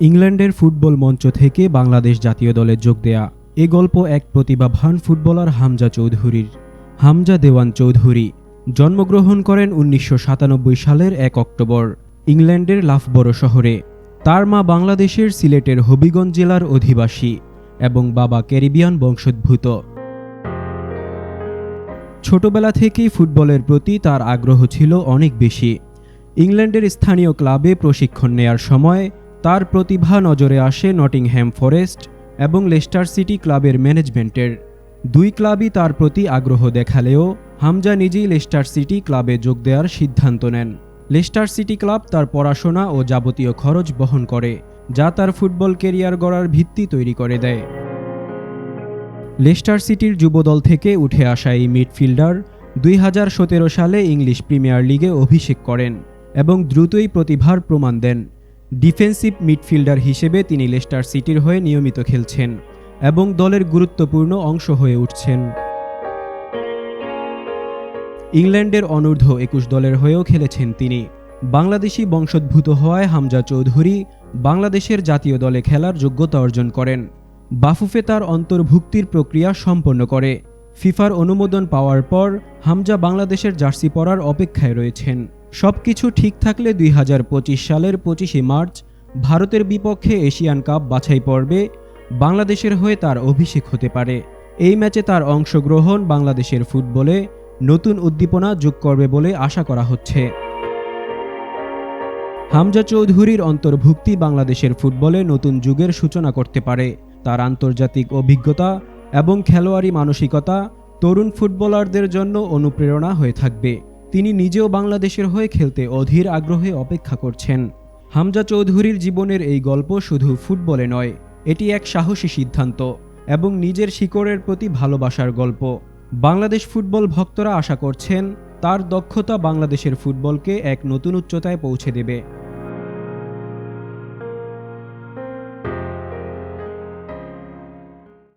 ইংল্যান্ডের ফুটবল মঞ্চ থেকে বাংলাদেশ জাতীয় দলে যোগ দেয়া এ গল্প এক প্রতিভাবান ফুটবলার হামজা চৌধুরীর। হামজা দেওয়ান চৌধুরী জন্মগ্রহণ করেন ১৯৯৭ সালের ১ অক্টোবর ইংল্যান্ডের লাফবরো শহরে। তার মা বাংলাদেশের সিলেটের হবিগঞ্জ জেলার অধিবাসী এবং বাবা ক্যারিবিয়ান বংশোদ্ভূত। ছোটবেলা থেকেই ফুটবলের প্রতি তার আগ্রহ ছিল অনেক বেশি। ইংল্যান্ডের স্থানীয় ক্লাবে প্রশিক্ষণ নেয়ার সময় তার প্রতিভা নজরে আসে নটিংহ্যাম ফরেস্ট এবং লেস্টার সিটি ক্লাবের ম্যানেজমেন্টের। দুই ক্লাবই তার প্রতি আগ্রহ দেখালেও হামজা নিজেই লেস্টার সিটি ক্লাবে যোগ দেওয়ার সিদ্ধান্ত নেন। লেস্টার সিটি ক্লাব তার পড়াশোনা ও যাবতীয় খরচ বহন করে, যা তার ফুটবল ক্যারিয়ার গড়ার ভিত্তি তৈরি করে দেয়। লেস্টার সিটির যুবদল থেকে উঠে আসা এই মিডফিল্ডার ২০১৭ সালে ইংলিশ প্রিমিয়ার লিগে অভিষেক করেন এবং দ্রুতই প্রতিভার প্রমাণ দেন। ডিফেন্সিভ মিডফিল্ডার হিসেবে তিনি লেস্টার সিটির হয়ে নিয়মিত খেলছেন এবং দলের গুরুত্বপূর্ণ অংশ হয়ে উঠছেন। ইংল্যান্ডের অনূর্ধ্ব ২১ দলের হয়েও খেলেছেন তিনি। বাংলাদেশি বংশোদ্ভূত হওয়ায় হামজা চৌধুরী বাংলাদেশের জাতীয় দলে খেলার যোগ্যতা অর্জন করেন। বাফুফে তার অন্তর্ভুক্তির প্রক্রিয়া সম্পন্ন করে। ফিফার অনুমোদন পাওয়ার পর হামজা বাংলাদেশের জার্সি পরার অপেক্ষায় রয়েছেন। সবকিছু ঠিক থাকলে ২০২৫ সালের ২৫শে মার্চ ভারতের বিপক্ষে এশিয়ান কাপ বাছাই পর্বে বাংলাদেশের হয়ে তার অভিষেক হতে পারে। এই ম্যাচে তার অংশগ্রহণ বাংলাদেশের ফুটবলে নতুন উদ্দীপনা যোগ করবে বলে আশা করা হচ্ছে। হামজা চৌধুরীর অন্তর্ভুক্তি বাংলাদেশের ফুটবলে নতুন যুগের সূচনা করতে পারে। তার আন্তর্জাতিক অভিজ্ঞতা এবং খেলোয়াড়ি মানসিকতা তরুণ ফুটবলারদের জন্য অনুপ্রেরণা হয়ে থাকবে। তিনি নিজেও বাংলাদেশের হয়ে খেলতে অধীর আগ্রহে অপেক্ষা করছেন। হামজা চৌধুরীর জীবনের এই গল্প শুধু ফুটবলে নয়, এটি এক সাহসী সিদ্ধান্ত এবং নিজের শিকড়ের প্রতি ভালোবাসার গল্প। বাংলাদেশ ফুটবল ভক্তরা আশা করছেন তার দক্ষতা বাংলাদেশের ফুটবলকে এক নতুন উচ্চতায় পৌঁছে দেবে।